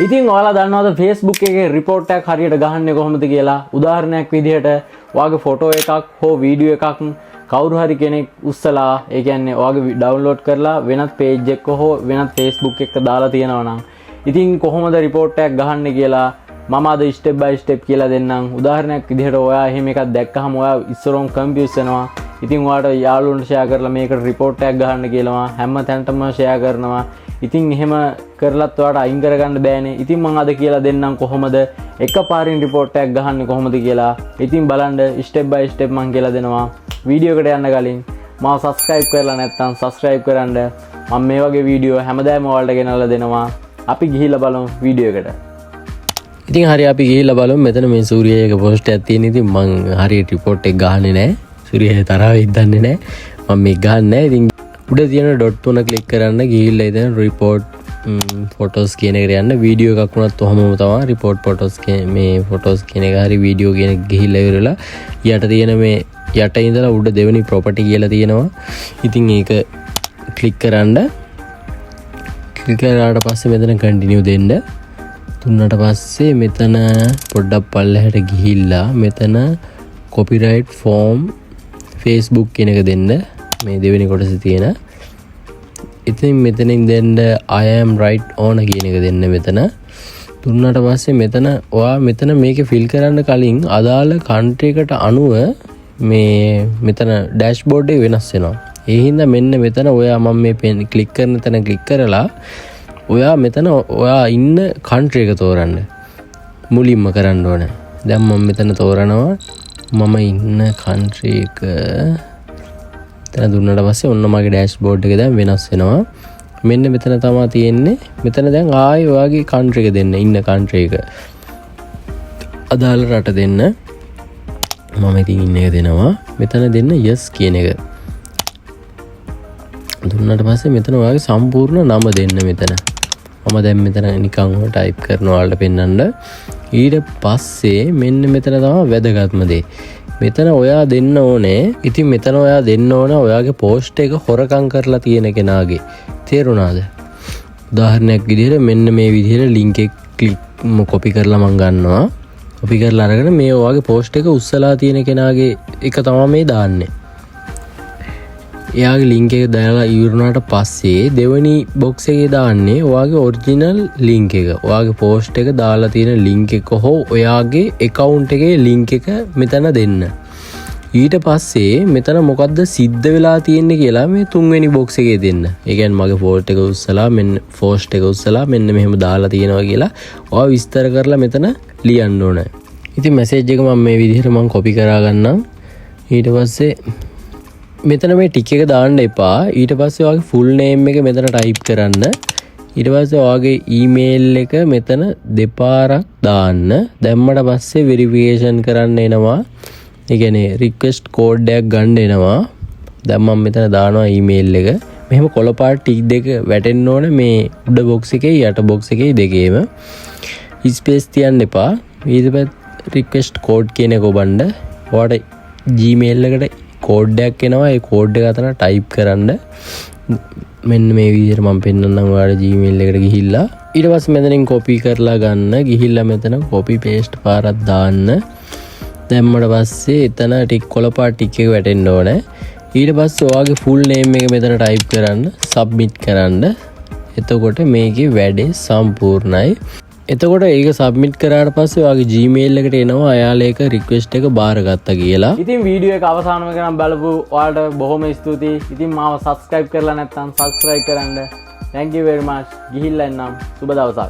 ඉතින් ඔයාලා දන්නවද Facebook එකේ report එකක් හරියට ගහන්නේ කොහොමද කියලා? උදාහරණයක් විදිහට ඔයාගේ ෆොටෝ එකක් හෝ වීඩියෝ එකක් කවුරු හරි කෙනෙක් උස්සලා ඒ කියන්නේ ඔයාගේ ඩවුන්ලෝඩ් කරලා වෙනත් page එකක හෝ වෙනත් Facebook එකක දාලා තියෙනවා නම් ඉතින් කොහොමද report එකක් ගහන්නේ කියලා මම අද step by step කියලා දෙන්නම්. උදාහරණයක් විදිහට ඔයා එහෙම එකක් දැක්කහම ඔයා ඉස්සරෝම් කන්ෆියුස් වෙනවා. ඉතින් ඔයාට යාළුවන්ට ෂෙයා කරලා මේකට report එකක් ගහන්න කියලාම හැම තැනටම ෂෙයා කරනවා. ඉතින් එහෙම කරලත් ඔයාට අයින් කරගන්න බෑනේ. ඉතින් මම අද කියලා දෙන්නම් කොහොමද එකපාරින් report එකක් ගහන්නේ කොහොමද කියලා. ඉතින් බලන්න step by step මම කියලා දෙනවා. වීඩියෝ එකට යන්න කලින් මාව subscribe කරලා නැත්නම් subscribe කරන්න. මම මේ වගේ වීඩියෝ හැමදාම ඔයාලට ගෙනල්ලා දෙනවා. අපි ගිහිල්ලා බලමු වීඩියෝ එකට. ඉතින් හරි අපි ගිහිල්ලා බලමු. මෙතන මේ සූර්යයක පෝස්ට් එකක් තියෙන. ඉතින් මං හරියට report එක ගහන්නේ නැහැ. සූර්යය තරහ වෙද්දන්නේ නැහැ. මම මේක ගහන්නේ නැහැ. ඉතින් උඩ තියෙන ඩොට් තුන ක්ලික් කරන්න ගිහිල්ලා ඉතින් report photos කියන එකට යන්න. වීඩියෝ එකක් වුණත් ඔහොමම තමයි report photos මේ photos කියන එක හරි වීඩියෝ කියන එක ගිහිල්ලා ඉවරලා යට තියෙන මේ යට ඉඳලා උඩ දෙවෙනි property කියලා තියෙනවා. ඉතින් ඒක ක්ලික් කරන්න. ක්ලික් කරාට පස්සේ මෙතන continue දෙන්න. තුන්නට පස්සේ මෙතන පොඩ්ඩක් පල්ලෙහාට ගිහිල්ලා මෙතන copyright form Facebook කියන එක දෙන්න. මේ දෙවෙනි කොටසේ තියෙන. ඉතින් මෙතනින් දෙන්න I am right on කියන එක දෙන්න මෙතන. දුන්නට පස්සේ මෙතන ඔයා මෙතන මේක ෆිල් කරන්න කලින් අදාළ country එකට අනුව මේ මෙතන dashboard එක වෙනස් වෙනවා. ඒ හින්දා මෙන්න මෙතන ඔයා මම මේ පෙන් ක්ලික් කරන තැන ක්ලික් කරලා ඔයා මෙතන ඔයා ඉන්න country එක තෝරන්න. මුලින්ම කරන්න ඕන. දැන් මම මෙතන තෝරනවා මම ඉන්න country එක. එතන දුන්නාට පස්සේ ඔන්න මගේ dashboard එක දැන් වෙනස් වෙනවා. මෙන්න මෙතන තමයි තියෙන්නේ. මෙතන දැන් ආයෙ ඔයාගේ country එක දෙන්න. ඉන්න country එක. අදාළ රට දෙන්න. මම ඉතින් ඉන්න එක දෙනවා. මෙතන දෙන්න yes කියන එක. දුන්නාට පස්සේ මෙතන ඔයාගේ සම්පූර්ණ නම දෙන්න මෙතන. මම දැන් මෙතන නිකන් ටයිප් කරනවා ඔයාලට පෙන්නන්න. ඊට පස්සේ මෙන්න මෙතන තමයි වැදගත්ම දේ. මෙතන ඔයා දෙන්න ඕනේ. ඉතින් මෙතන ඔයා දෙන්න ඕන ඔයාගේ පෝස්ට් එක හොරකම් කරලා තියෙන කෙනාගේ. තේරුණාද? උදාහරණයක් විදිහට මෙන්න මේ විදිහට link එක copy කරලා මම ගන්නවා. copy කරලා අරගෙන මේ ඔයාගේ පෝස්ට් එක උස්සලා තියෙන කෙනාගේ එක තමයි මේ දාන්නේ. එයාගේ link එක දාලා ඉවරනාට පස්සේ දෙවෙනි box එකේ දාන්නේ ඔයාගේ original link එක. ඔයාගේ post එක දාලා තියෙන link එක හෝ ඔයාගේ account එකේ link එක මෙතන දෙන්න. ඊට පස්සේ මෙතන මොකද්ද සිද්ධ වෙලා තියෙන්නේ කියලා මේ තුන්වෙනි box එකේ දෙන්න. ඒ කියන්නේ මගේ post එක උස්සලා මෙන්න post එක උස්සලා මෙන්න මෙහෙම දාලා තියෙනවා කියලා ඔයා විස්තර කරලා මෙතන ලියන්න ඕන. ඉතින් message එක මම මේ විදිහට මම copy කරා ගන්නම්. ඊට පස්සේ මෙතන මේ ටික එක දාන්න එපා. ඊට පස්සේ ඔයාගේ full name එක මෙතන type කරන්න. ඊට පස්සේ ඔයාගේ email එක මෙතන දෙපාරක් දාන්න. දැම්මට පස්සේ verification කරන්න එනවා. ඒ කියන්නේ request code එකක් ගන්න එනවා. දැන් මම මෙතන දානවා email එක. මෙහෙම කොළපාට ටික දෙක වැටෙන්න ඕන මේ උඩ box එකේ යට box එකේ දෙකේම. space තියන්න එපා. ඊට පස්සේ request code කියන එක ඔබන්න. ඔයාට Gmail එකට කෝඩ් එකක් එනවා. ඒ කෝඩ් එක අතන ටයිප් කරන්න. මෙන්න මේ විදිහට මම පෙන්නන්නම් ඔයාලට Gmail එකට ගිහිල්ලා. ඊට පස්සේ මෙතනින් copy කරලා ගන්න. ගිහිල්ලා මෙතන copy paste පාරක් දාන්න. දැම්මට පස්සේ එතන ටික කොළපාට ටික එක වැටෙන්න ඕනේ. ඊට පස්සේ ඔයාගේ full name එක මෙතන type කරන්න. submit කරන්න. එතකොට මේකේ වැඩේ සම්පූර්ණයි. එතකොට ඒක සබ්මිට් කරාට පස්සේ ඔයාගේ Gmail එකට එනවා එයාලා ඒක රික්වෙස්ට් එක බාරගත්තා කියලා. ඉතින් වීඩියෝ එක අවසාන වෙනකම් බලපු ඔයාලට බොහොම ස්තුතියි. ඉතින් මාව subscribe කරලා නැත්නම් subscribe කරන්න. Thank you very much. ගිහිල්ලා එන්නම්. සුබ දවසක්.